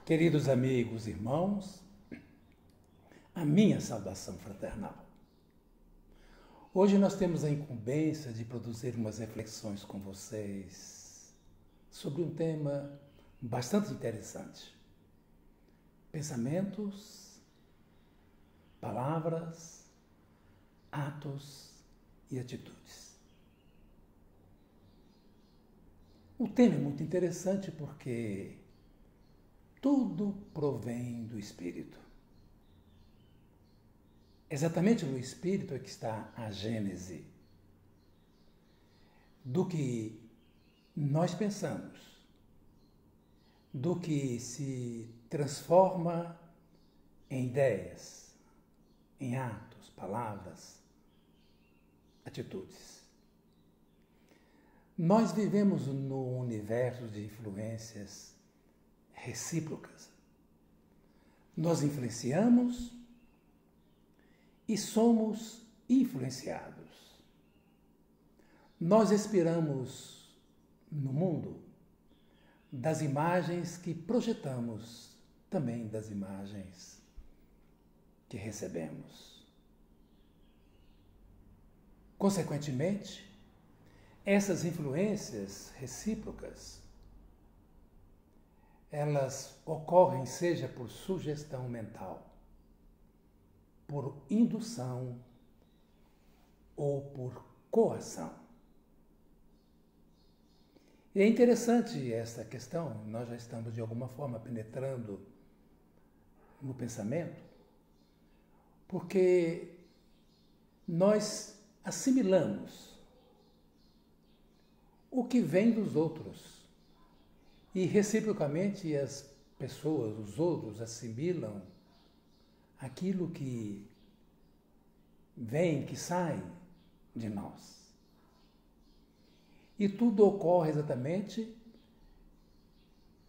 Queridos amigos, irmãos, a minha saudação fraternal. Hoje nós temos a incumbência de produzir umas reflexões com vocês sobre um tema bastante interessante. Pensamentos, palavras, atos e atitudes. O tema é muito interessante porque tudo provém do Espírito. Exatamente no Espírito é que está a gênese do que nós pensamos, do que se transforma em ideias, em atos, palavras, atitudes. Nós vivemos no universo de influências recíprocas. Nós influenciamos e somos influenciados. Nós esperamos no mundo das imagens que projetamos, também das imagens que recebemos. Consequentemente, essas influências recíprocas elas ocorrem seja por sugestão mental, por indução ou por coação. E é interessante essa questão, nós já estamos de alguma forma penetrando no pensamento, porque nós assimilamos o que vem dos outros. E, reciprocamente, as pessoas, os outros, assimilam aquilo que vem, que sai de nós. E tudo ocorre exatamente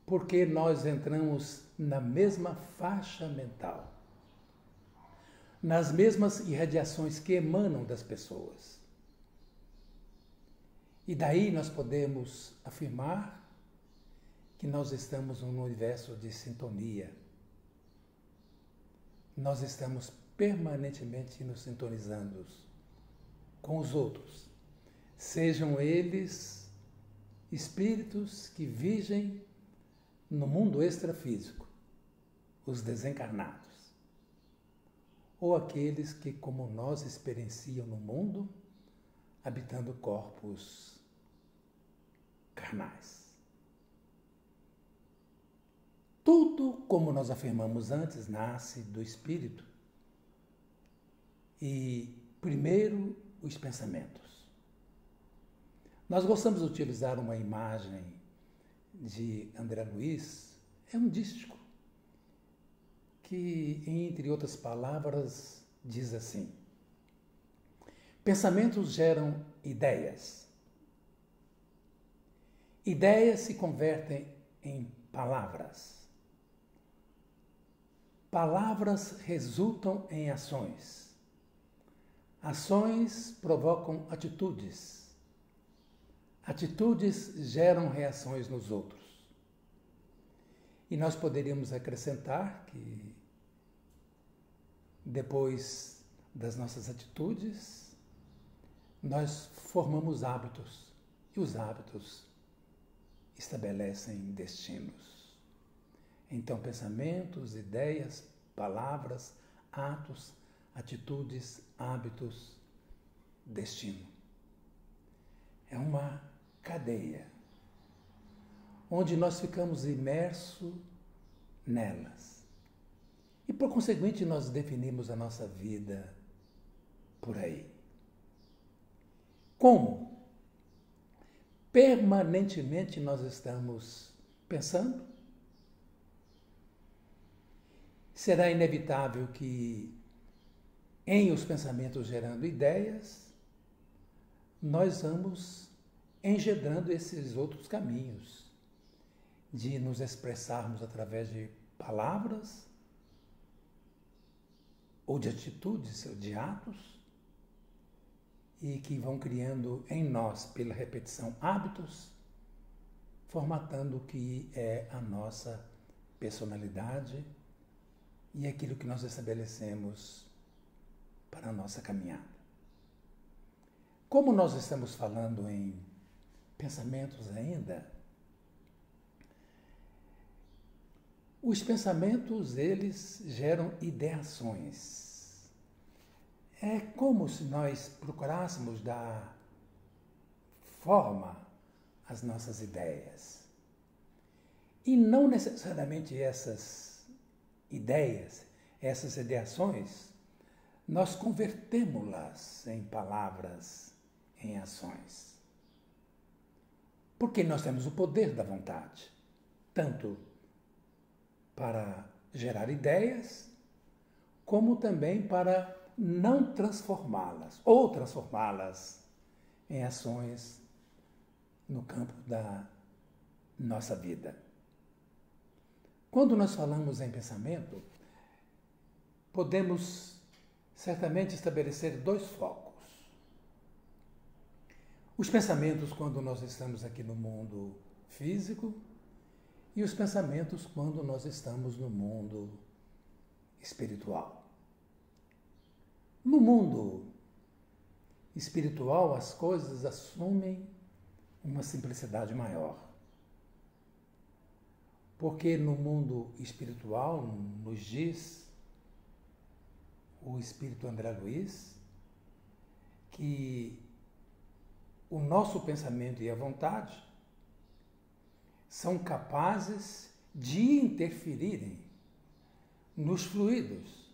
porque nós entramos na mesma faixa mental, nas mesmas irradiações que emanam das pessoas. E daí nós podemos afirmar que nós estamos num universo de sintonia. Nós estamos permanentemente nos sintonizando com os outros, sejam eles espíritos que vigem no mundo extrafísico, os desencarnados, ou aqueles que, como nós, experienciam no mundo, habitando corpos carnais. Tudo, como nós afirmamos antes, nasce do Espírito. E, primeiro, os pensamentos. Nós gostamos de utilizar uma imagem de André Luiz, é um dístico, que, entre outras palavras, diz assim: pensamentos geram ideias. Ideias se convertem em palavras. Palavras resultam em ações. Ações provocam atitudes. Atitudes geram reações nos outros. E nós poderíamos acrescentar que, depois das nossas atitudes, nós formamos hábitos. E os hábitos estabelecem destinos. Então, pensamentos, ideias, palavras, atos, atitudes, hábitos, destino. É uma cadeia, onde nós ficamos imersos nelas. E, por conseguinte, nós definimos a nossa vida por aí. Como? Permanentemente nós estamos pensando. Será inevitável que, em os pensamentos gerando ideias, nós vamos engendrando esses outros caminhos de nos expressarmos através de palavras, ou de atitudes, ou de atos, e que vão criando em nós, pela repetição, hábitos, formatando o que é a nossa personalidade e aquilo que nós estabelecemos para a nossa caminhada. Como nós estamos falando em pensamentos ainda, os pensamentos, eles geram ideações. É como se nós procurássemos dar forma às nossas ideias. E não necessariamente essas ideias, essas ideações, nós convertemos-las em palavras, em ações. Porque nós temos o poder da vontade, tanto para gerar ideias, como também para não transformá-las, ou transformá-las em ações no campo da nossa vida. Quando nós falamos em pensamento, podemos certamente estabelecer dois focos. Os pensamentos quando nós estamos aqui no mundo físico e os pensamentos quando nós estamos no mundo espiritual. No mundo espiritual, as coisas assumem uma simplicidade maior. Porque no mundo espiritual, nos diz o Espírito André Luiz, que o nosso pensamento e a vontade são capazes de interferirem nos fluidos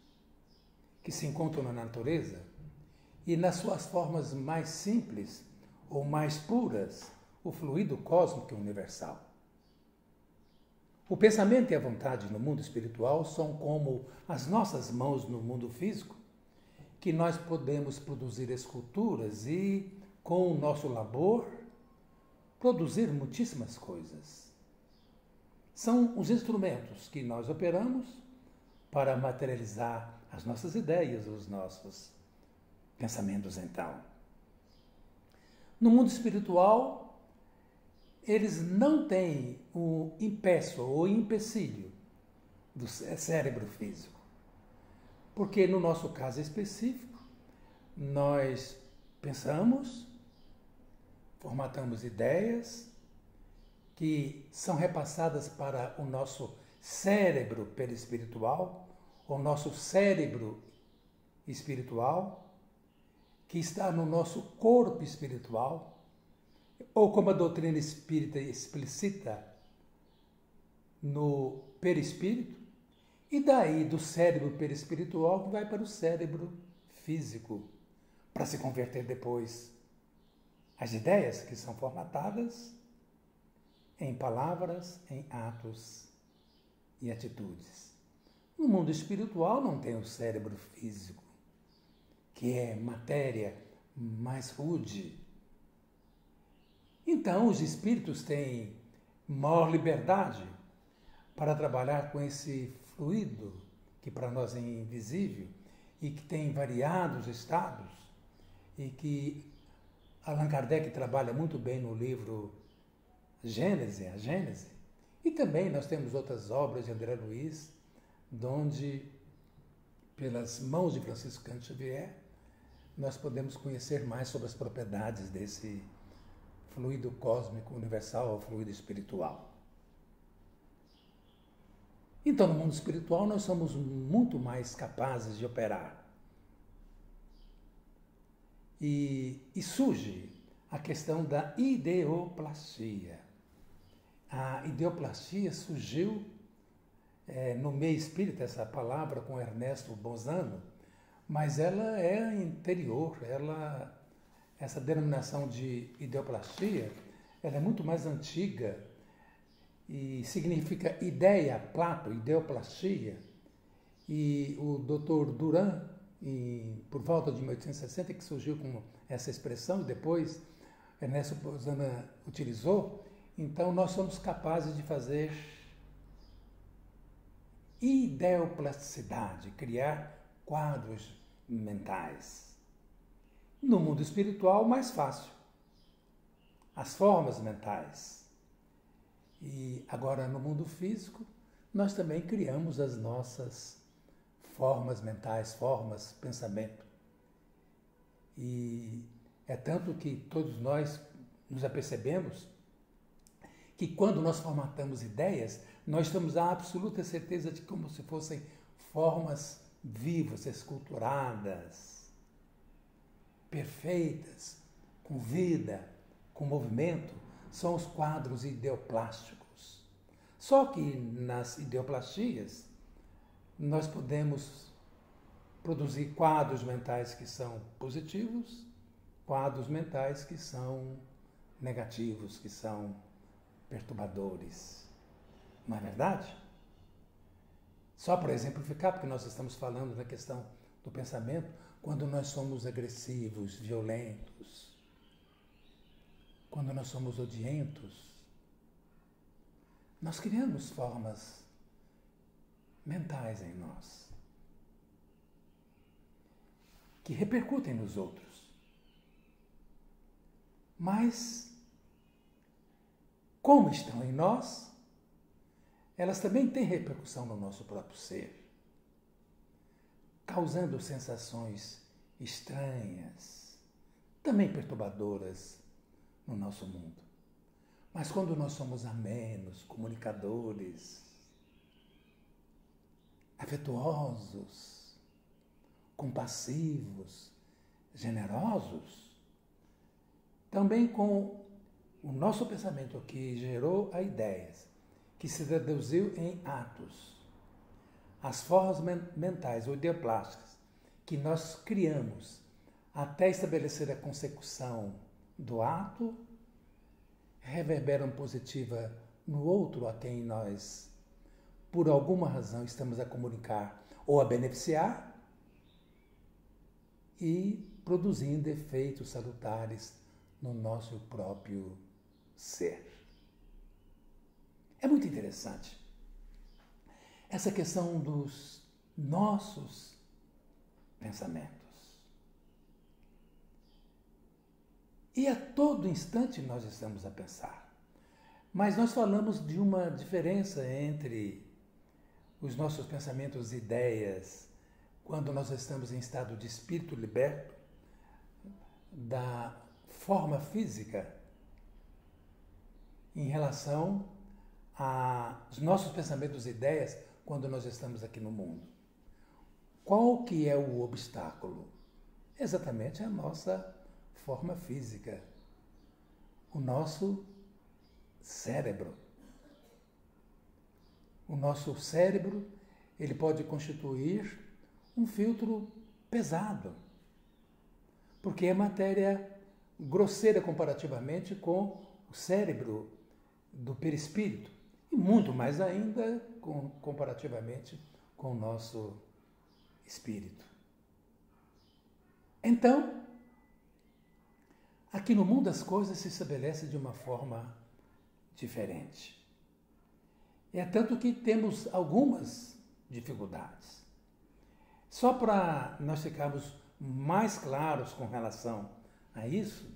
que se encontram na natureza e nas suas formas mais simples ou mais puras, o fluido cósmico e universal. O pensamento e a vontade no mundo espiritual são como as nossas mãos no mundo físico, que nós podemos produzir esculturas e, com o nosso labor, produzir muitíssimas coisas. São os instrumentos que nós operamos para materializar as nossas ideias, os nossos pensamentos, então. No mundo espiritual, eles não têm o impeço ou empecilho do cérebro físico. Porque no nosso caso específico, nós pensamos, formatamos ideias que são repassadas para o nosso cérebro perispiritual, o nosso cérebro espiritual, que está no nosso corpo espiritual, ou como a doutrina espírita explicita, no perispírito, e daí do cérebro perispiritual vai para o cérebro físico, para se converter depois as ideias que são formatadas em palavras, em atos e atitudes. No mundo espiritual não tem o cérebro físico, que é matéria mais rude. Então, os espíritos têm maior liberdade para trabalhar com esse fluido, que para nós é invisível, e que tem variados estados, e que Allan Kardec trabalha muito bem no livro Gênese, a Gênese. E também nós temos outras obras de André Luiz, onde, pelas mãos de Francisco Cândido Xavier, nós podemos conhecer mais sobre as propriedades desse fluido cósmico universal ou fluido espiritual. Então, no mundo espiritual, nós somos muito mais capazes de operar. E surge a questão da ideoplastia. A ideoplastia surgiu no meio espírita, essa palavra com Ernesto Bozano, mas ela é interior, essa denominação de ideoplastia, ela é muito mais antiga e significa ideia, plato, ideoplastia. E o Dr. Duran, por volta de 1860, que surgiu com essa expressão, e depois Ernesto Bozano utilizou. Então, nós somos capazes de fazer ideoplasticidade, criar quadros mentais. No mundo espiritual, mais fácil. As formas mentais. E agora, no mundo físico, nós também criamos as nossas formas mentais, formas, pensamento. E é tanto que todos nós nos apercebemos que quando nós formatamos ideias, nós temos a absoluta certeza de como se fossem formas vivas, esculturadas, perfeitas, com vida, com movimento, são os quadros ideoplásticos. Só que nas ideoplastias nós podemos produzir quadros mentais que são positivos, quadros mentais que são negativos, que são perturbadores. Não é verdade? Só para exemplificar, porque nós estamos falando da questão do pensamento, quando nós somos agressivos, violentos, quando nós somos odientos, nós criamos formas mentais em nós que repercutem nos outros. Mas, como estão em nós, elas também têm repercussão no nosso próprio ser, causando sensações estranhas, também perturbadoras no nosso mundo. Mas quando nós somos amenos, comunicadores, afetuosos, compassivos, generosos, também com o nosso pensamento que gerou a ideias, que se traduziu em atos, as formas mentais ou ideoplásticas que nós criamos até estabelecer a consecução do ato, reverberam positiva no outro a quem nós, por alguma razão, estamos a comunicar ou a beneficiar e produzindo efeitos salutares no nosso próprio ser. É muito interessante essa questão dos nossos pensamentos. E a todo instante nós estamos a pensar. Mas nós falamos de uma diferença entre os nossos pensamentos e ideias quando nós estamos em estado de espírito liberto da forma física em relação aos nossos pensamentos e ideias quando nós estamos aqui no mundo. Qual que é o obstáculo? Exatamente a nossa forma física, o nosso cérebro. O nosso cérebro, ele pode constituir um filtro pesado, porque é matéria grosseira comparativamente com o cérebro do perispírito e muito mais ainda comparativamente com o nosso espírito. Então, aqui no mundo as coisas se estabelecem de uma forma diferente. É tanto que temos algumas dificuldades. Só para nós ficarmos mais claros com relação a isso,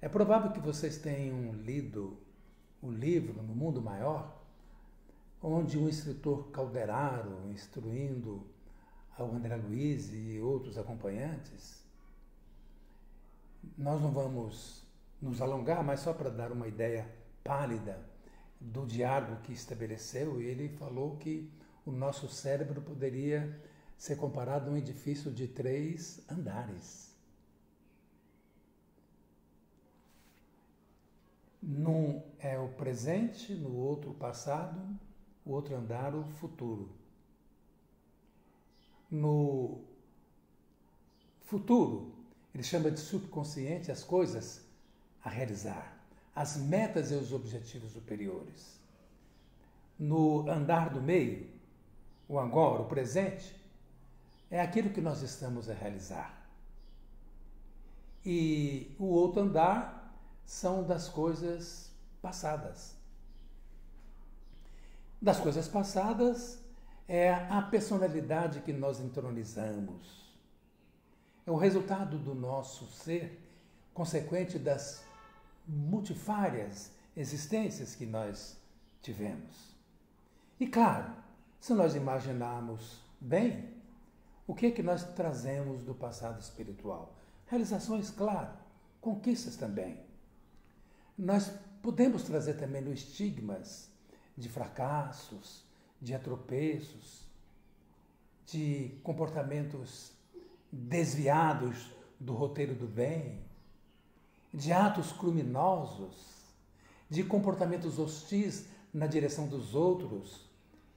é provável que vocês tenham lido o livro No Mundo Maior, onde o escritor Calderaro, instruindo ao André Luiz e outros acompanhantes, nós não vamos nos alongar, mas só para dar uma ideia pálida do diálogo que estabeleceu, ele falou que o nosso cérebro poderia ser comparado a um edifício de 3 andares. Num é o presente, no outro o passado, o outro andar o futuro. No futuro, ele chama de subconsciente as coisas a realizar, as metas e os objetivos superiores. No andar do meio, o agora, o presente, é aquilo que nós estamos a realizar. E o outro andar são das coisas passadas. Das coisas passadas é a personalidade que nós entronizamos. É o resultado do nosso ser, consequente das multifárias existências que nós tivemos. E claro, Se nós imaginarmos bem, o que é que nós trazemos do passado espiritual? Realizações, claro, conquistas também. Nós podemos trazer também estigmas de fracassos, de atropeços, de comportamentos desviados do roteiro do bem, de atos criminosos, de comportamentos hostis na direção dos outros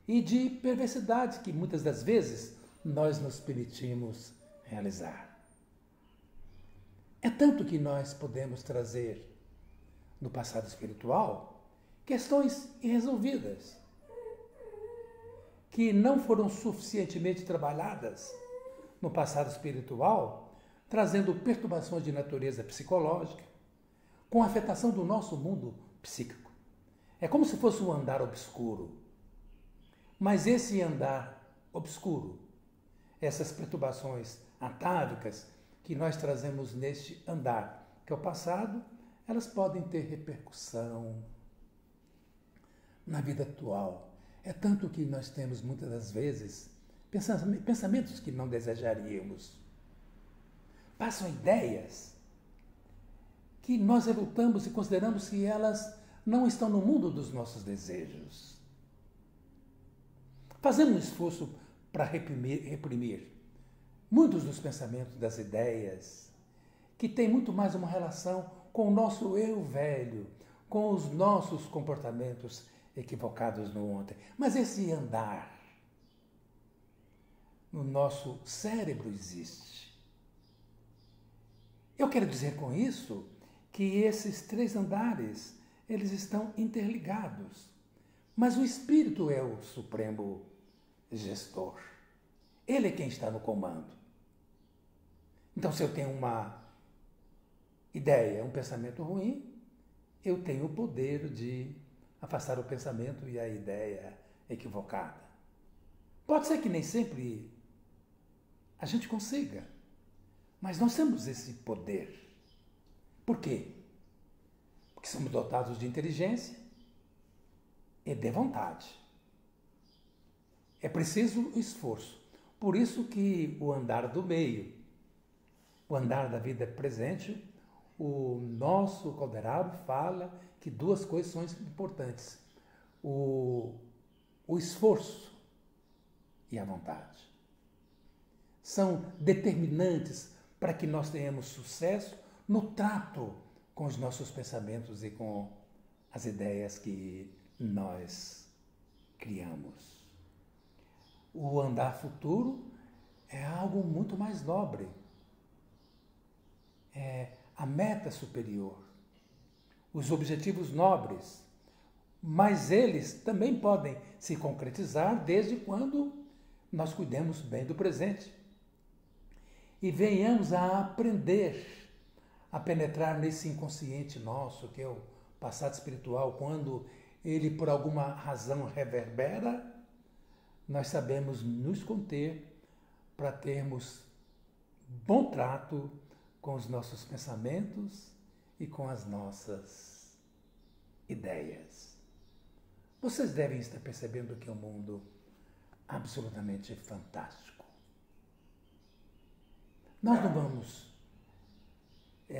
e de perversidade que muitas das vezes nós nos permitimos realizar. É tanto que nós podemos trazer no passado espiritual questões irresolvidas, que não foram suficientemente trabalhadas no passado espiritual, trazendo perturbações de natureza psicológica, com afetação do nosso mundo psíquico. É como se fosse um andar obscuro. Mas esse andar obscuro, essas perturbações atávicas que nós trazemos neste andar, que é o passado, elas podem ter repercussão na vida atual. É tanto que nós temos, muitas das vezes, pensamentos que não desejaríamos. Passam ideias que nós relutamos e consideramos que elas não estão no mundo dos nossos desejos. Fazemos um esforço para reprimir muitos dos pensamentos, das ideias, que têm muito mais uma relação com o nosso eu velho, com os nossos comportamentos equivocados no ontem. Mas esse andar no nosso cérebro existe. Eu quero dizer com isso que esses três andares, eles estão interligados. Mas o espírito é o supremo gestor. Ele é quem está no comando. Então, se eu tenho uma ideia, um pensamento ruim, eu tenho o poder de afastar o pensamento e a ideia equivocada. Pode ser que nem sempre a gente consiga, mas nós temos esse poder. Por quê? Porque somos dotados de inteligência e de vontade. É preciso esforço. Por isso que o andar do meio, o andar da vida presente, o nosso Calderaro fala que duas coisas são importantes: o esforço e a vontade. São determinantes para que nós tenhamos sucesso no trato com os nossos pensamentos e com as ideias que nós criamos. O andar futuro é algo muito mais nobre. É a meta superior, os objetivos nobres, mas eles também podem se concretizar desde quando nós cuidemos bem do presente e venhamos a aprender a penetrar nesse inconsciente nosso, que é o passado espiritual. Quando ele, por alguma razão, reverbera, nós sabemos nos conter para termos bom trato com os nossos pensamentos e com as nossas ideias. Vocês devem estar percebendo que é um mundo absolutamente fantástico. Nós não vamos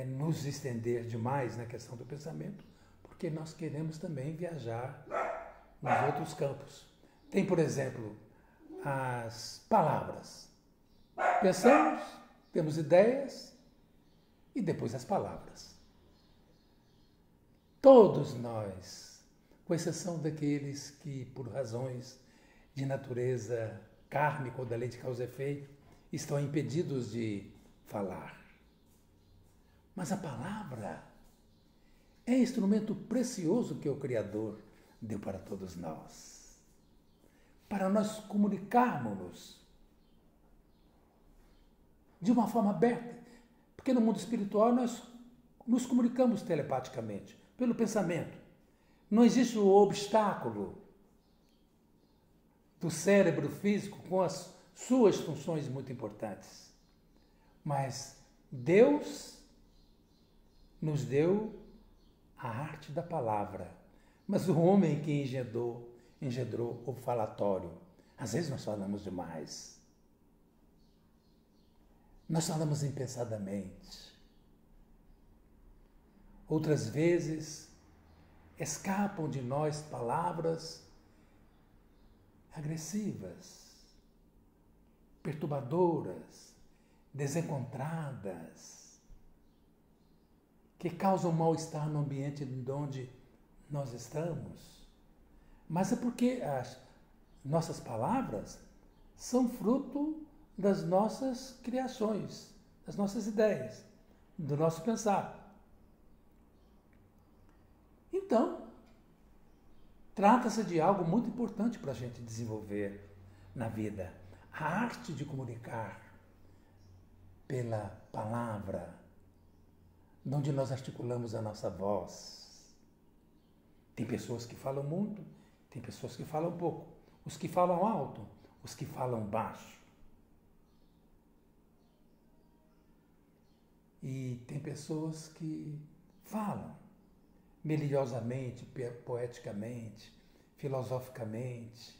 nos estender demais na questão do pensamento, porque nós queremos também viajar nos outros campos. Tem, por exemplo, as palavras. Pensamos, temos ideias e depois as palavras. Todos nós, com exceção daqueles que, por razões de natureza kármica ou da lei de causa e efeito, estão impedidos de falar. Mas a palavra é instrumento precioso que o Criador deu para todos nós, para nós comunicarmos-nos de uma forma aberta, porque no mundo espiritual nós nos comunicamos telepaticamente, pelo pensamento. Não existe o obstáculo do cérebro físico com as suas funções muito importantes. Mas Deus nos deu a arte da palavra, mas o homem que engendrou o falatório. Às vezes nós falamos demais. Nós falamos impensadamente. Outras vezes escapam de nós palavras agressivas, perturbadoras, desencontradas, que causam mal-estar no ambiente onde nós estamos. Mas é porque as nossas palavras são fruto das nossas criações, das nossas ideias, do nosso pensar. Então, trata-se de algo muito importante para a gente desenvolver na vida. A arte de comunicar pela palavra, onde nós articulamos a nossa voz. Tem pessoas que falam muito, tem pessoas que falam pouco. Os que falam alto, os que falam baixo. E tem pessoas que falam meliosamente, poeticamente, filosoficamente,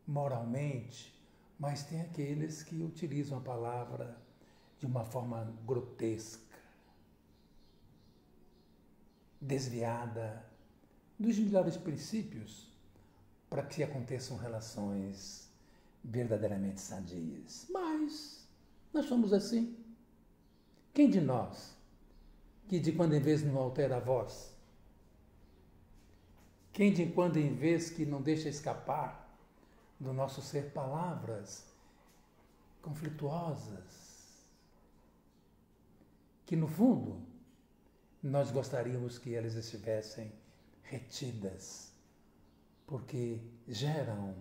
moralmente, mas tem aqueles que utilizam a palavra de uma forma grotesca, desviada dos melhores princípios para que aconteçam relações verdadeiramente sadias. Mas nós somos assim. Quem de nós que de quando em vez não altera a voz? Quem de quando em vez que não deixa escapar do nosso ser palavras conflituosas, que no fundo nós gostaríamos que elas estivessem retidas, porque geram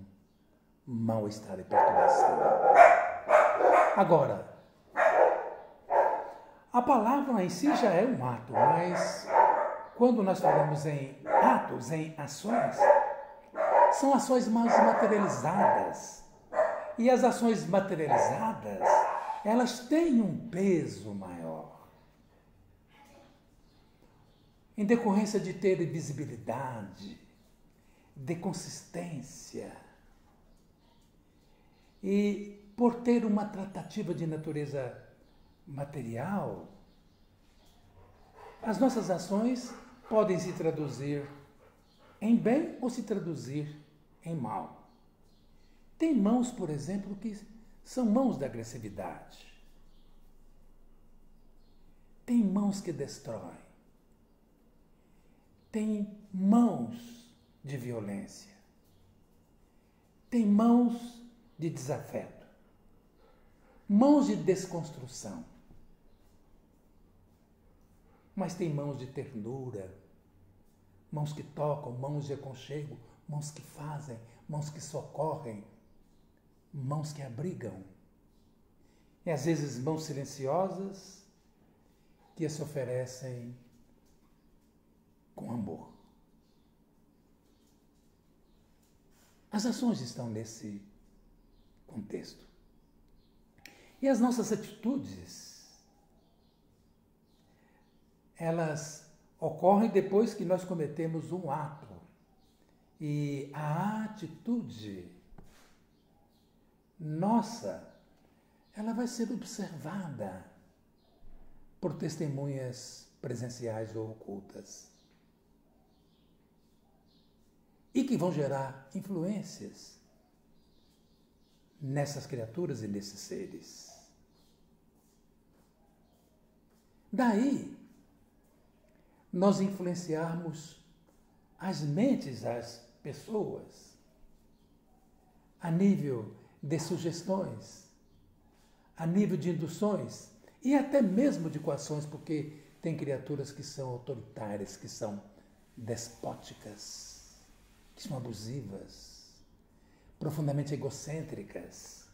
mal-estar e perturbação. Agora, a palavra em si já é um ato, mas quando nós falamos em atos, em ações, são ações mais materializadas. E as ações materializadas, elas têm um peso maior. Em decorrência de ter visibilidade, de consistência, e por ter uma tratativa de natureza material, as nossas ações podem se traduzir em bem ou se traduzir em mal. Tem mãos, por exemplo, que são mãos da agressividade. Tem mãos que destroem. Tem mãos de violência. Tem mãos de desafeto. Mãos de desconstrução. Mas tem mãos de ternura, mãos que tocam, mãos de aconchego, mãos que fazem, mãos que socorrem, mãos que abrigam. E às vezes mãos silenciosas que se oferecem com amor. As ações estão nesse contexto. E as nossas atitudes, elas ocorrem depois que nós cometemos um ato. E a atitude nossa, ela vai ser observada por testemunhas presenciais ou ocultas. E que vão gerar influências nessas criaturas e nesses seres. Daí, nós influenciarmos as mentes das pessoas a nível de sugestões, a nível de induções e até mesmo de coações, porque tem criaturas que são autoritárias, que são despóticas, que são abusivas, profundamente egocêntricas.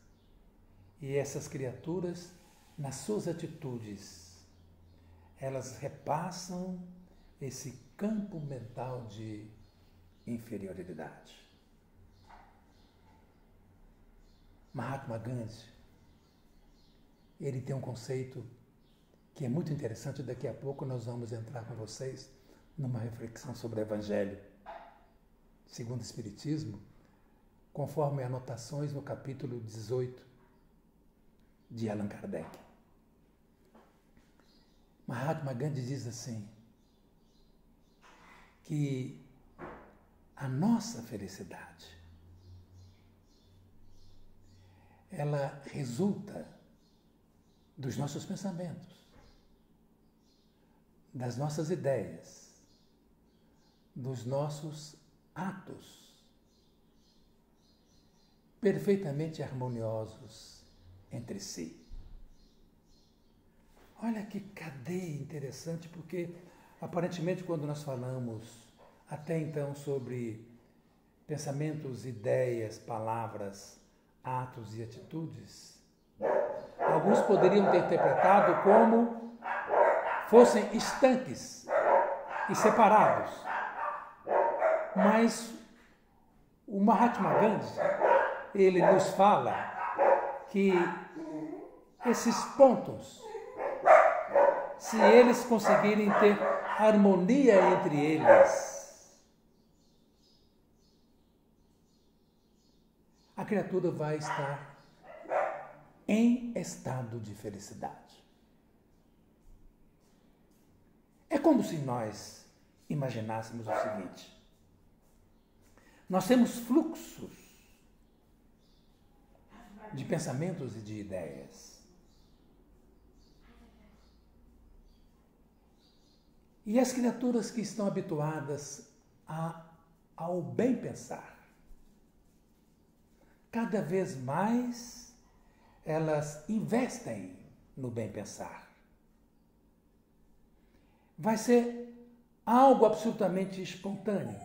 E essas criaturas, nas suas atitudes, elas repassam esse campo mental de inferioridade. Mahatma Gandhi, ele tem um conceito que é muito interessante. Daqui a pouco nós vamos entrar com vocês numa reflexão sobre o Evangelho segundo o Espiritismo, conforme anotações no capítulo 18 de Allan Kardec. Mahatma Gandhi diz assim, que a nossa felicidade, ela resulta dos nossos pensamentos, das nossas ideias, dos nossos atos, perfeitamente harmoniosos entre si. Olha que cadeia interessante, porque aparentemente quando nós falamos até então sobre pensamentos, ideias, palavras, atos e atitudes, alguns poderiam ter interpretado como fossem estanques e separados. Mas o Mahatma Gandhi, ele nos fala que esses pontos, se eles conseguirem ter harmonia entre eles, a criatura vai estar em estado de felicidade. É como se nós imaginássemos o seguinte: nós temos fluxos de pensamentos e de ideias. E as criaturas que estão habituadas ao bem pensar, cada vez mais elas investem no bem pensar. Vai ser algo absolutamente espontâneo.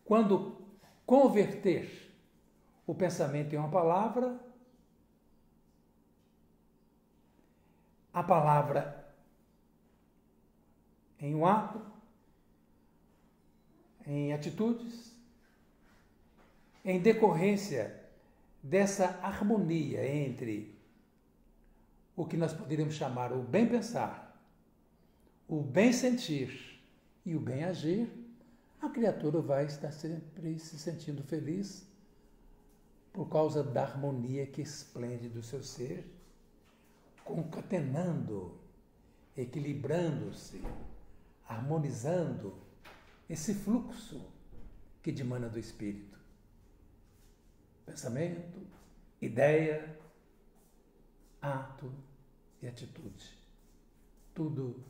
Quando converter o pensamento em uma palavra, a palavra em um ato, em atitudes, em decorrência dessa harmonia entre o que nós poderíamos chamar o bem pensar, o bem sentir e o bem agir, a criatura vai estar sempre se sentindo feliz por causa da harmonia que esplende do seu ser, concatenando, equilibrando-se, harmonizando esse fluxo que dimana do espírito. Pensamento, ideia, ato e atitude. Tudo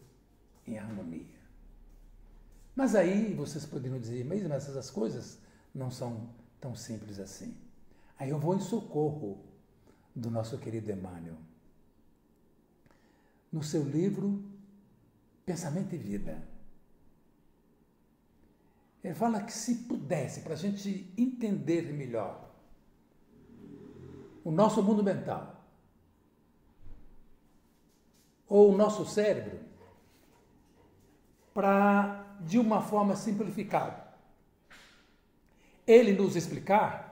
em harmonia. Mas aí vocês poderiam dizer, mas essas coisas não são tão simples assim. Aí eu vou em socorro do nosso querido Emmanuel. No seu livro Pensamento e Vida, ele fala que se pudesse, para a gente entender melhor o nosso mundo mental, ou o nosso cérebro, para, de uma forma simplificada, ele nos explicar,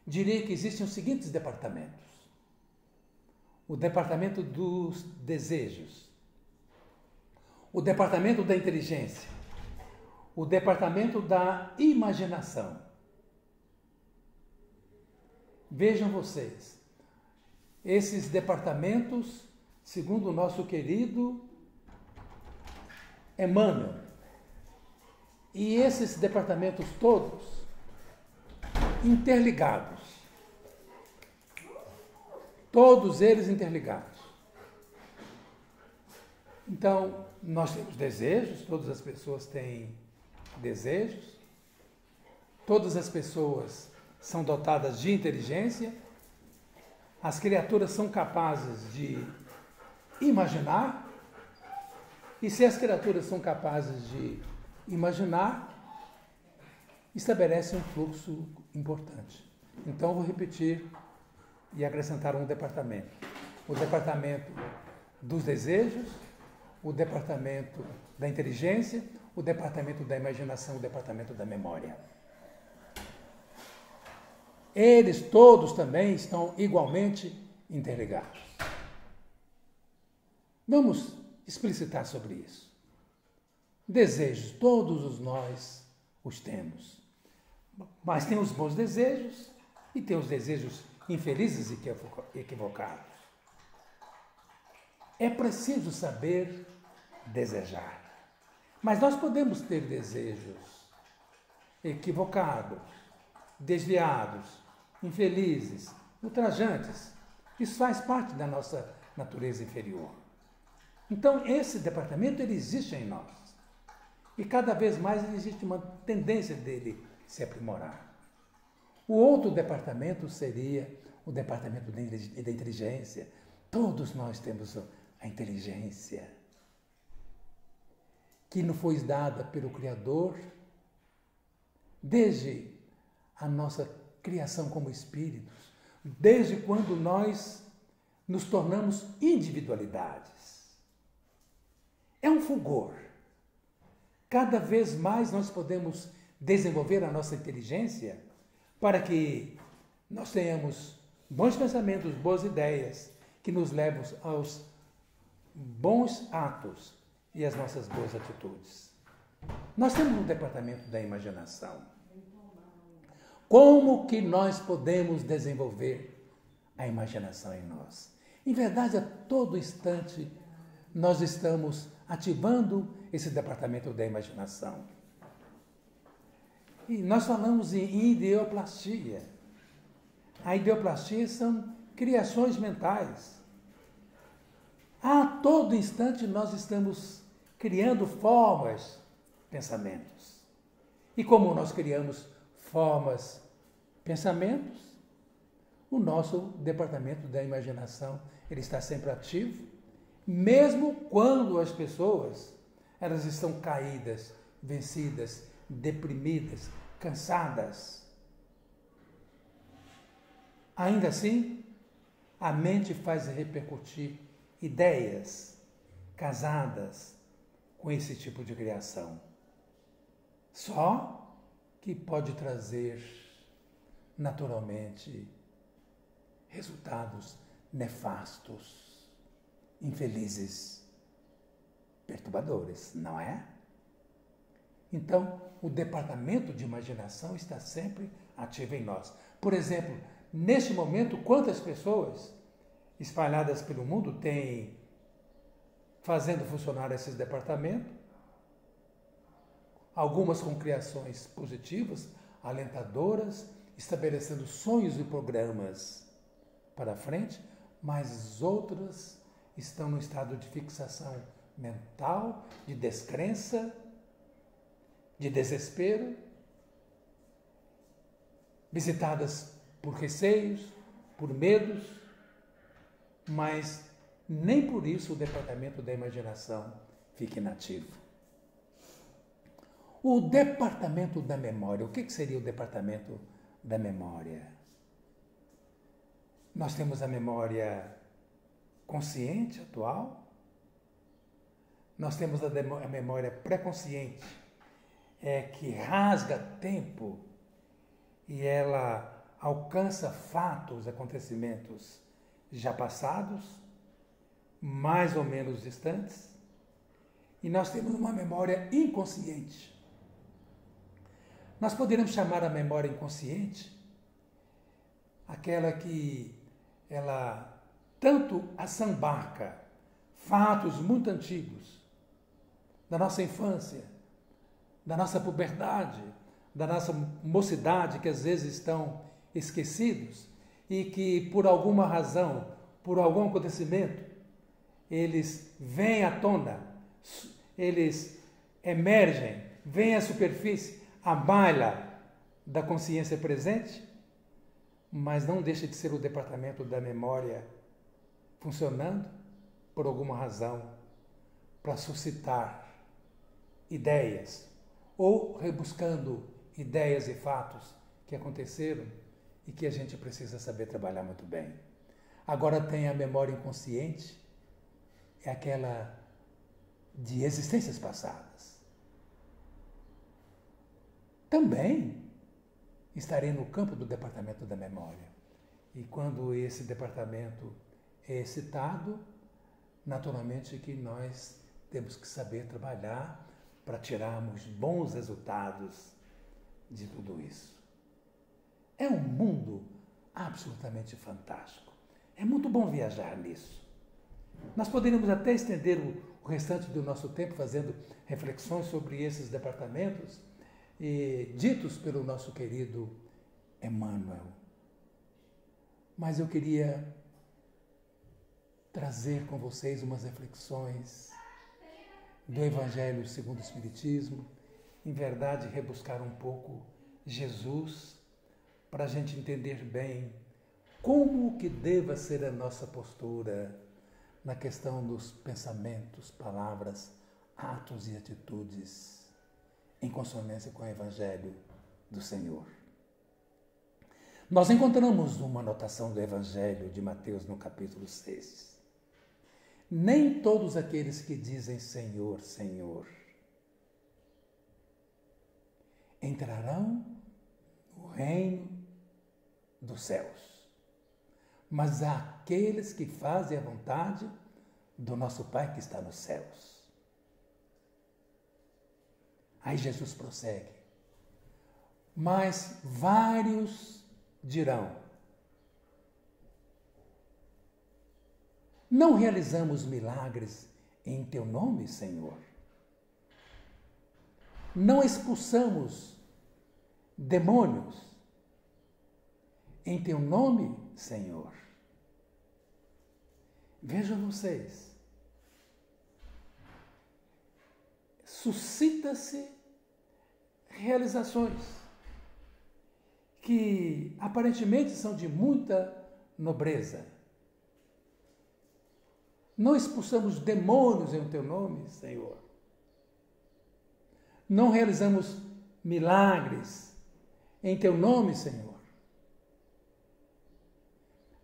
diria que existem os seguintes departamentos. O departamento dos desejos, o departamento da inteligência, o departamento da imaginação. Vejam vocês, esses departamentos, segundo o nosso querido Emmanuel, e esses departamentos todos interligados, todos eles interligados. Então, nós temos desejos, todas as pessoas têm desejos, todas as pessoas são dotadas de inteligência, as criaturas são capazes de imaginar, e se as criaturas são capazes de imaginar, estabelece um fluxo importante. Então, eu vou repetir e acrescentar um departamento. O departamento dos desejos, o departamento da inteligência, o departamento da imaginação, o departamento da memória. Eles todos também estão igualmente interligados. Vamos explicitar sobre isso. Desejos, todos nós os temos. Mas tem os bons desejos e tem os desejos infelizes e equivocados. É preciso saber desejar. Mas nós podemos ter desejos equivocados, desviados, infelizes, ultrajantes. Isso faz parte da nossa natureza inferior. Então, esse departamento, ele existe em nós. E cada vez mais existe uma tendência dele se aprimorar. O outro departamento seria o departamento da inteligência. Todos nós temos a inteligência que nos foi dada pelo Criador desde a nossa criação como espíritos, desde quando nós nos tornamos individualidades. É um fulgor. Cada vez mais nós podemos desenvolver a nossa inteligência para que nós tenhamos bons pensamentos, boas ideias, que nos levam aos bons atos e às nossas boas atitudes. Nós temos um departamento da imaginação. Como que nós podemos desenvolver a imaginação em nós? Em verdade, a todo instante, nós estamos ativando esse departamento da imaginação. E nós falamos em ideoplastia. A ideoplastia são criações mentais. A todo instante nós estamos criando formas, pensamentos. E como nós criamos formas, pensamentos, o nosso departamento da imaginação ele está sempre ativo, mesmo quando as pessoas elas estão caídas, vencidas, deprimidas, cansadas. Ainda assim, a mente faz repercutir ideias casadas com esse tipo de criação. Só que pode trazer, naturalmente, resultados nefastos, infelizes, perturbadores, não é? Então, o departamento de imaginação está sempre ativo em nós. Por exemplo, neste momento, quantas pessoas espalhadas pelo mundo têm fazendo funcionar esses departamentos? Algumas com criações positivas, alentadoras, estabelecendo sonhos e programas para frente, mas outras estão no estado de fixação mental, de descrença, de desespero, visitadas por receios, por medos, mas nem por isso o departamento da imaginação fica inativo. O departamento da memória, o que seria o departamento da memória? Nós temos a memória consciente atual, nós temos a memória pré-consciente, que rasga tempo e ela alcança fatos, acontecimentos já passados, mais ou menos distantes, e nós temos uma memória inconsciente. Nós poderíamos chamar a memória inconsciente aquela que ela tanto assambarca fatos muito antigos da nossa infância, da nossa puberdade, da nossa mocidade, que às vezes estão esquecidos e que por alguma razão, por algum acontecimento, eles vêm à tona, eles emergem, vêm à superfície, à baila da consciência presente, mas não deixa de ser o departamento da memória funcionando por alguma razão para suscitar ideias ou rebuscando ideias e fatos que aconteceram e que a gente precisa saber trabalhar muito bem. Agora tem a memória inconsciente, é aquela de existências passadas. Também estarei no campo do departamento da memória. E quando esse departamento é excitado, naturalmente que nós temos que saber trabalhar para tirarmos bons resultados de tudo isso. É um mundo absolutamente fantástico. É muito bom viajar nisso. Nós poderíamos até estender o restante do nosso tempo fazendo reflexões sobre esses departamentos ditos pelo nosso querido Emmanuel. Mas eu queria trazer com vocês umas reflexões do Evangelho segundo o Espiritismo, em verdade rebuscar um pouco Jesus, para a gente entender bem como que deva ser a nossa postura na questão dos pensamentos, palavras, atos e atitudes em consonância com o Evangelho do Senhor. Nós encontramos uma anotação do Evangelho de Mateus no capítulo 6. Nem todos aqueles que dizem Senhor, Senhor, entrarão no reino dos céus, mas aqueles que fazem a vontade do nosso Pai que está nos céus. Aí Jesus prossegue. Mas vários dirão: não realizamos milagres em teu nome, Senhor? Não expulsamos demônios em teu nome, Senhor? Vejam vocês, suscita-se realizações que aparentemente são de muita nobreza. Não expulsamos demônios em teu nome, Senhor. Não realizamos milagres em teu nome, Senhor.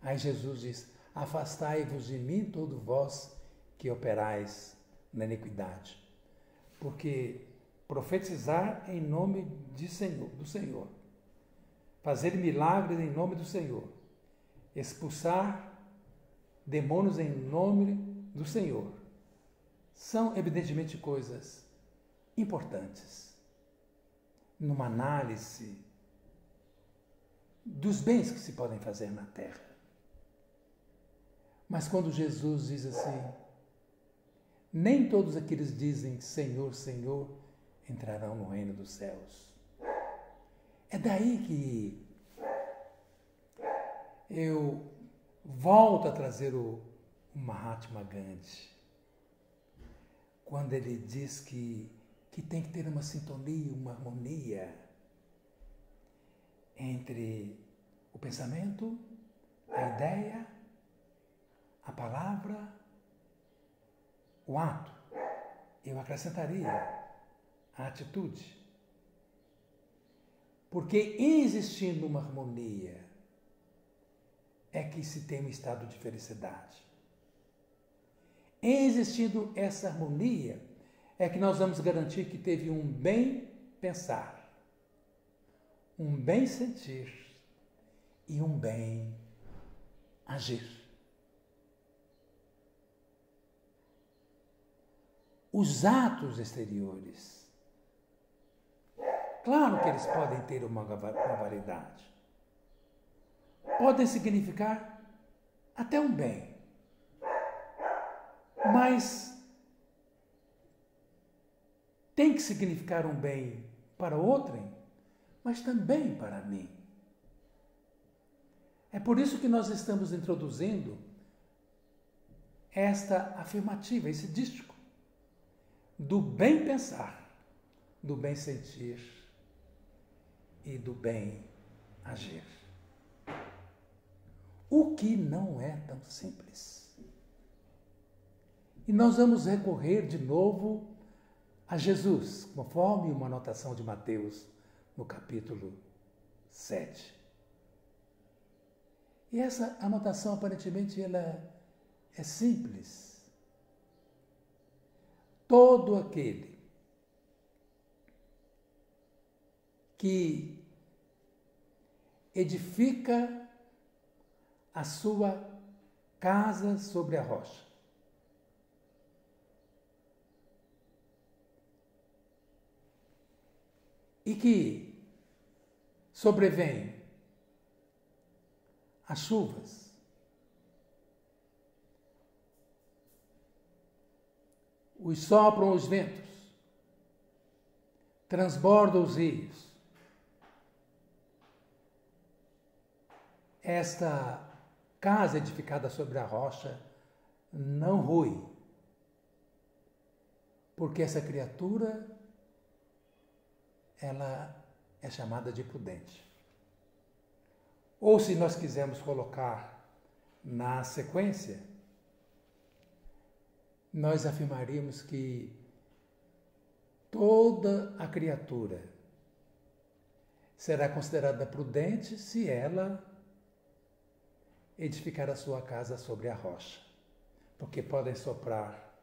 Aí Jesus diz: afastai-vos de mim, todos vós que operais na iniquidade. Porque profetizar em nome do Senhor, fazer milagres em nome do Senhor, expulsar demônios em nome do Senhor, são evidentemente coisas importantes numa análise dos bens que se podem fazer na terra. Mas quando Jesus diz assim, nem todos aqueles dizem Senhor, Senhor, entrarão no reino dos céus. É daí que eu volto a trazer o Mahatma Gandhi, quando ele diz que tem que ter uma sintonia, uma harmonia entre o pensamento, a ideia, a palavra, o ato. Eu acrescentaria a atitude. Porque existindo uma harmonia é que se tem um estado de felicidade. Existindo essa harmonia é que nós vamos garantir que teve um bem pensar, um bem sentir e um bem agir. Os atos exteriores, claro que eles podem ter uma variedade. Podem significar até um bem. Mas tem que significar um bem para outrem, mas também para mim. É por isso que nós estamos introduzindo esta afirmativa, esse dístico, do bem pensar, do bem sentir e do bem agir. O que não é tão simples. E nós vamos recorrer de novo a Jesus, conforme uma anotação de Mateus no capítulo 7. E essa anotação, aparentemente, ela é simples. Todo aquele que edifica a sua casa sobre a rocha, e que sobrevém as chuvas, os sopram os ventos, transbordam os rios. Esta casa edificada sobre a rocha não rui, porque essa criatura, ela é chamada de prudente. Ou, se nós quisermos colocar na sequência, nós afirmaríamos que toda a criatura será considerada prudente se ela edificar a sua casa sobre a rocha. Porque podem soprar,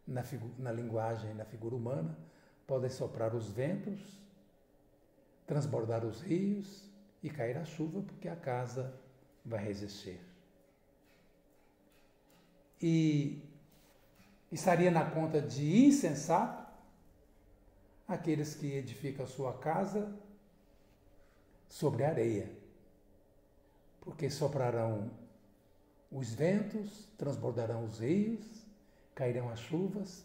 na linguagem, na figura humana, podem soprar os ventos, transbordar os rios e cair a chuva, porque a casa vai resistir. E estaria na conta de insensato aqueles que edificam a sua casa sobre a areia, porque soprarão os ventos, transbordarão os rios, cairão as chuvas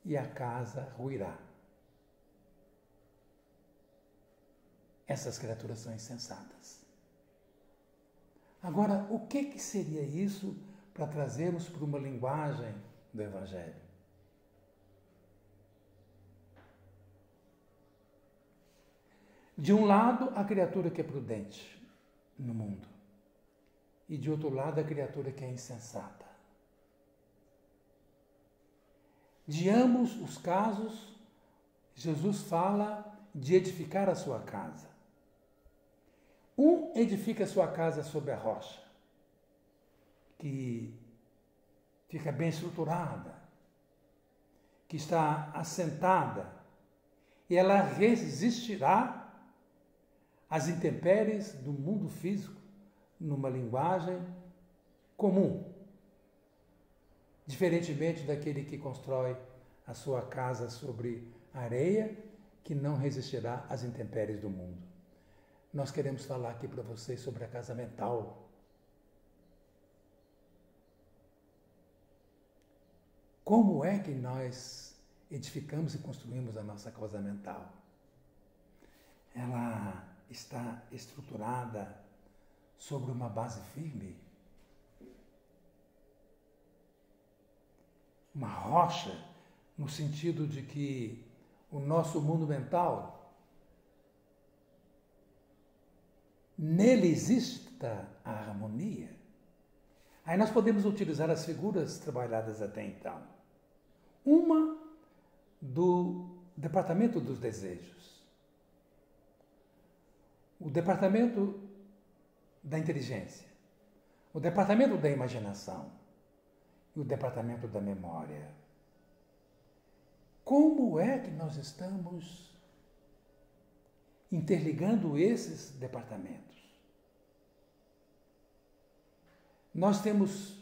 e a casa ruirá. Essas criaturas são insensatas. Agora, o que seria isso para trazermos para uma linguagem do Evangelho? De um lado, a criatura que é prudente no mundo. E de outro lado, a criatura que é insensata. De ambos os casos, Jesus fala de edificar a sua casa. Um edifica a sua casa sobre a rocha, que fica bem estruturada, que está assentada, e ela resistirá às intempéries do mundo físico, numa linguagem comum, diferentemente daquele que constrói a sua casa sobre areia, que não resistirá às intempéries do mundo. Nós queremos falar aqui para vocês sobre a casa mental. Como é que nós edificamos e construímos a nossa casa mental? Ela está estruturada sobre uma base firme, uma rocha, no sentido de que o nosso mundo mental, nele exista a harmonia. Aí nós podemos utilizar as figuras trabalhadas até então. Uma do departamento dos desejos, o departamento da inteligência, o departamento da imaginação e o departamento da memória. Como é que nós estamos interligando esses departamentos? Nós temos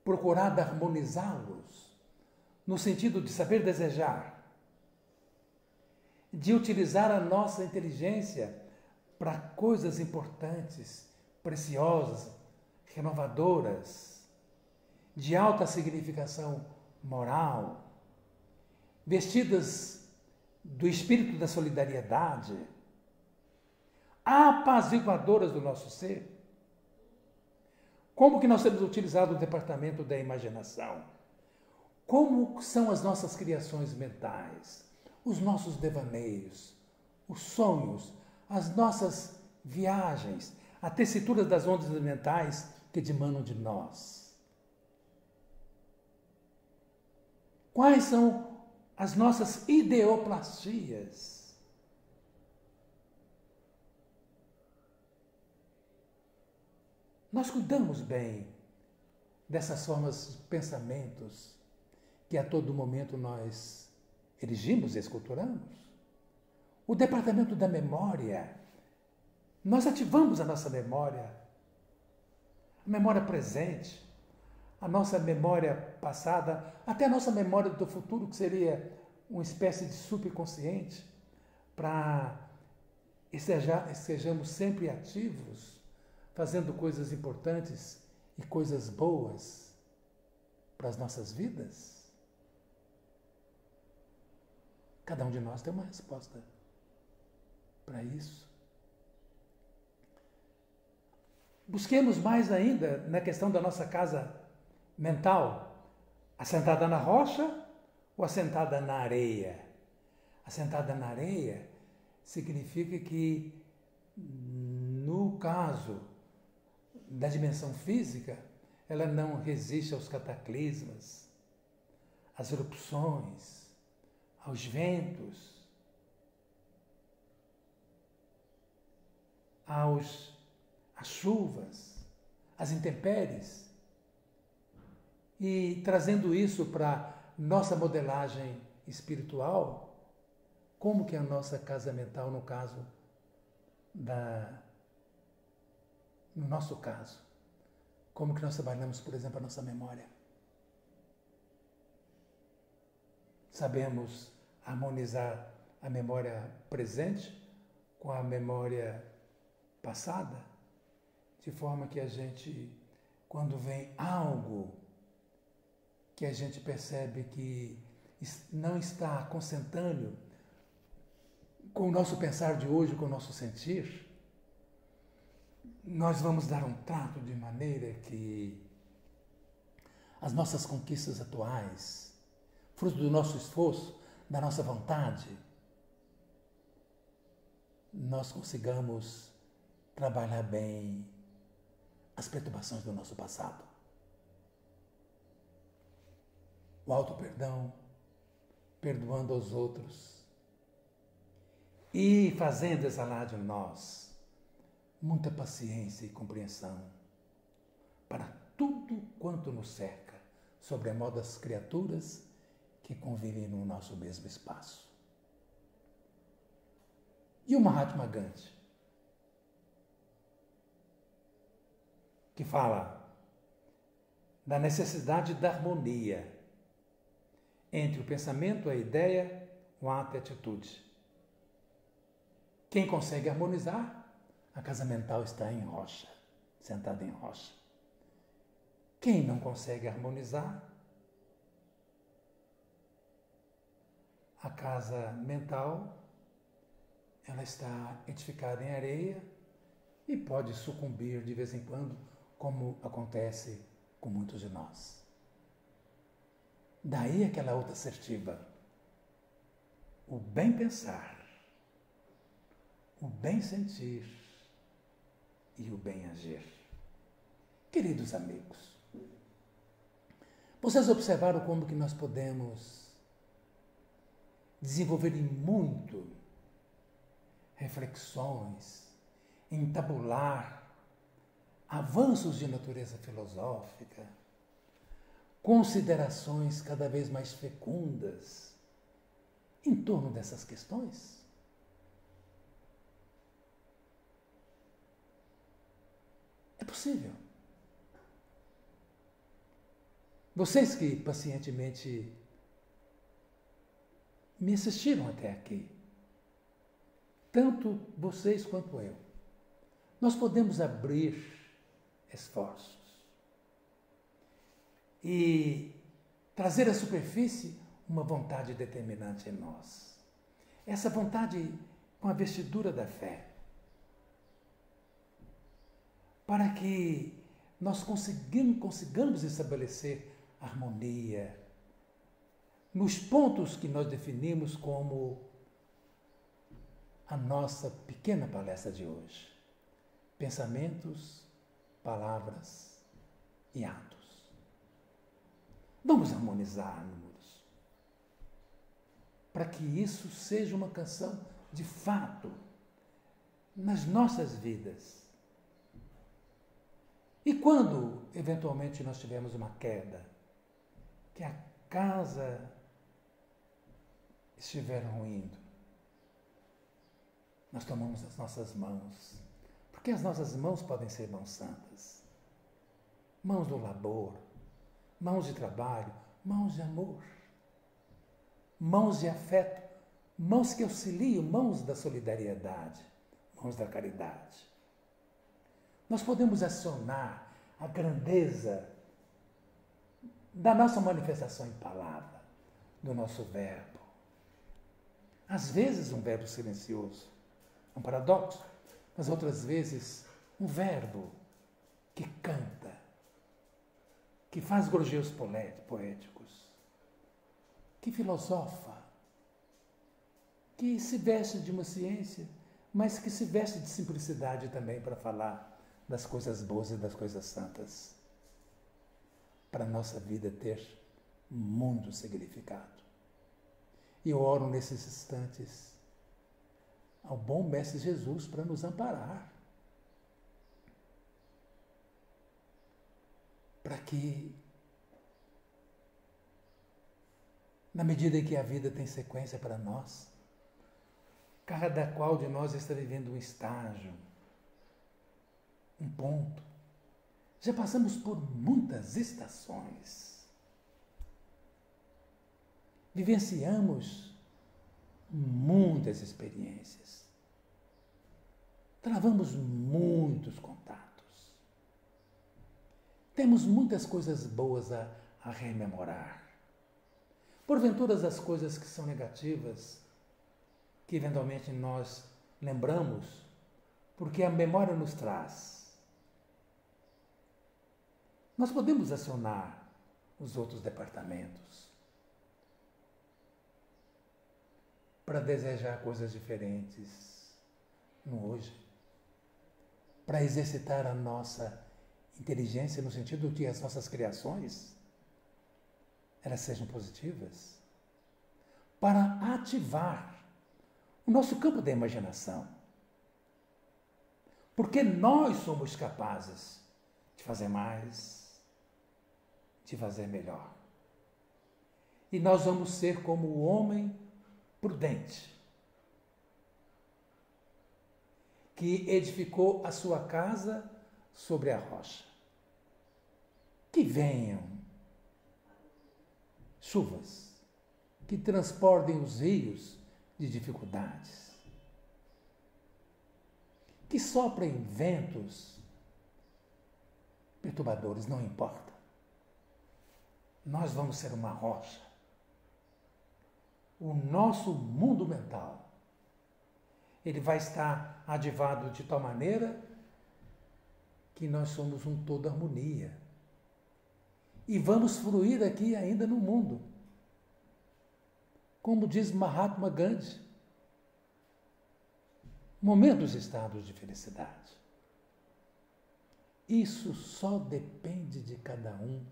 procurado harmonizá-los no sentido de saber desejar, de utilizar a nossa inteligência para coisas importantes, preciosas, renovadoras, de alta significação moral, vestidas do espírito da solidariedade, apaziguadoras do nosso ser. Como que nós temos utilizado o departamento da imaginação? Como são as nossas criações mentais, os nossos devaneios, os sonhos, as nossas viagens, a tessitura das ondas mentais que dimanam de nós? Quais são as nossas ideoplastias? Nós cuidamos bem dessas formas de pensamentos que a todo momento nós erigimos e esculturamos? O departamento da memória, nós ativamos a nossa memória, a memória presente, a nossa memória passada, até a nossa memória do futuro, que seria uma espécie de subconsciente, para que sejamos sempre ativos fazendo coisas importantes e coisas boas para as nossas vidas? Cada um de nós tem uma resposta para isso. Busquemos mais ainda na questão da nossa casa mental, assentada na rocha ou assentada na areia? Assentada na areia significa que, no caso da dimensão física, ela não resiste aos cataclismas, às erupções, aos ventos, às chuvas, às intempéries. E trazendo isso para nossa modelagem espiritual, como que é a nossa casa mental, no nosso caso, como que nós trabalhamos, por exemplo, a nossa memória? Sabemos harmonizar a memória presente com a memória passada, de forma que a gente, quando vem algo que a gente percebe que não está consentâneo com o nosso pensar de hoje, com o nosso sentir, nós vamos dar um trato de maneira que as nossas conquistas atuais, fruto do nosso esforço, da nossa vontade, nós consigamos trabalhar bem as perturbações do nosso passado. O auto-perdão, perdoando aos outros e fazendo exalar de nós muita paciência e compreensão para tudo quanto nos cerca, sobremodo as criaturas que convivem no nosso mesmo espaço. E o Mahatma Gandhi, que fala da necessidade da harmonia entre o pensamento, a ideia, o ato e a atitude. Quem consegue harmonizar, a casa mental está em rocha, sentada em rocha. Quem não consegue harmonizar, a casa mental, ela está edificada em areia e pode sucumbir de vez em quando, como acontece com muitos de nós. Daí aquela outra assertiva: o bem pensar, o bem sentir e o bem agir. Queridos amigos, vocês observaram como que nós podemos desenvolver em muito reflexões, entabular avanços de natureza filosófica, considerações cada vez mais fecundas em torno dessas questões? É possível. Vocês que pacientemente me assistiram até aqui, tanto vocês quanto eu, nós podemos abrir esforços e trazer à superfície uma vontade determinante em nós. Essa vontade com a vestidura da fé, para que nós consigamos estabelecer harmonia nos pontos que nós definimos como a nossa pequena palestra de hoje: pensamentos, palavras e atos. Vamos harmonizar, números, para que isso seja uma canção de fato nas nossas vidas. E quando, eventualmente, nós tivermos uma queda, que a casa estiver ruindo, nós tomamos as nossas mãos, porque as nossas mãos podem ser mãos santas, mãos do labor, mãos de trabalho, mãos de amor, mãos de afeto, mãos que auxiliam, mãos da solidariedade, mãos da caridade. nós podemos acionar a grandeza da nossa manifestação em palavra, do nosso verbo. Às vezes um verbo silencioso, é um paradoxo, mas outras vezes um verbo que canta, que faz gorjeos poéticos, que filosofa, que se veste de uma ciência, mas que se veste de simplicidade também para falar das coisas boas e das coisas santas, para a nossa vida ter muito significado. E eu oro nesses instantes ao bom Mestre Jesus para nos amparar, para que, na medida em que a vida tem sequência para nós, cada qual de nós está vivendo um estágio, um ponto. Já passamos por muitas estações. Vivenciamos muitas experiências. Travamos muitos contatos. Temos muitas coisas boas a rememorar. Porventura, as coisas que são negativas, que eventualmente nós lembramos, porque a memória nos traz. Nós podemos acionar os outros departamentos para desejar coisas diferentes no hoje, para exercitar a nossa inteligência no sentido de que as nossas criações elas sejam positivas, para ativar o nosso campo da imaginação. Porque nós somos capazes de fazer mais, de fazer melhor. E nós vamos ser como o homem prudente, que edificou a sua casa sobre a rocha. Que venham chuvas, que transportem os rios de dificuldades, que soprem ventos perturbadores, não importa. Nós vamos ser uma rocha. O nosso mundo mental, ele vai estar adivado de tal maneira que nós somos um todo harmonia. E vamos fluir aqui ainda no mundo. Como diz Mahatma Gandhi, momentos e estados de felicidade. Isso só depende de cada um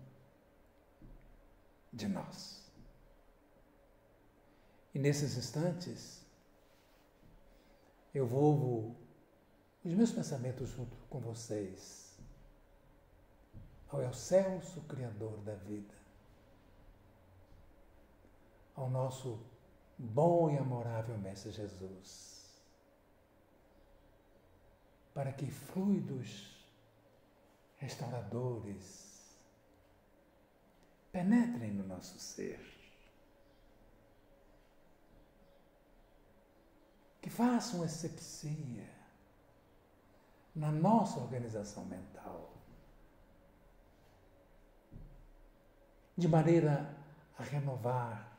de nós. E nesses instantes, eu volvo os meus pensamentos junto com vocês ao excelso Criador da vida, ao nosso bom e amorável Mestre Jesus, para que fluidos restauradores penetrem no nosso ser, que façam asepsia na nossa organização mental, de maneira a renovar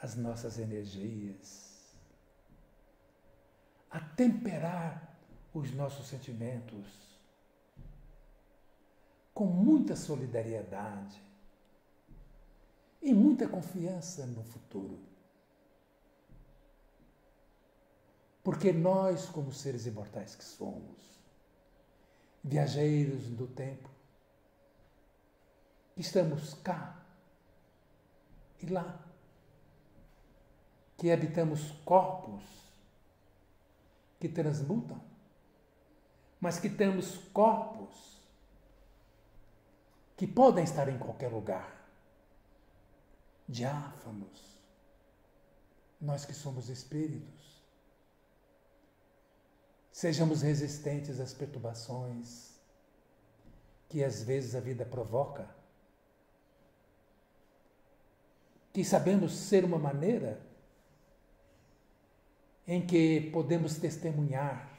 as nossas energias, a temperar os nossos sentimentos com muita solidariedade e muita confiança no futuro. Porque nós, como seres imortais que somos, viajeiros do tempo, estamos cá e lá, que habitamos corpos que transmutam, mas que temos corpos que podem estar em qualquer lugar, diáfanos, nós que somos espíritos, sejamos resistentes às perturbações que às vezes a vida provoca, que sabemos ser uma maneira em que podemos testemunhar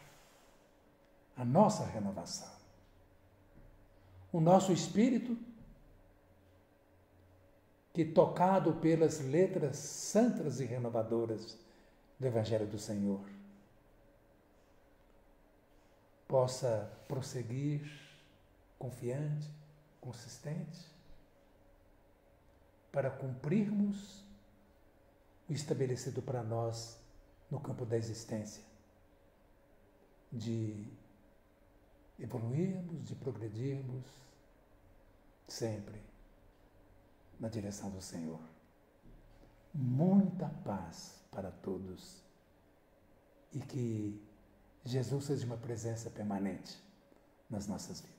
a nossa renovação. O nosso espírito, que tocado pelas letras santas e renovadoras do Evangelho do Senhor, possa prosseguir confiante, consistente, para cumprirmos o estabelecido para nós no campo da existência, de evoluirmos, de progredirmos sempre na direção do Senhor. Muita paz para todos e que Jesus seja uma presença permanente nas nossas vidas.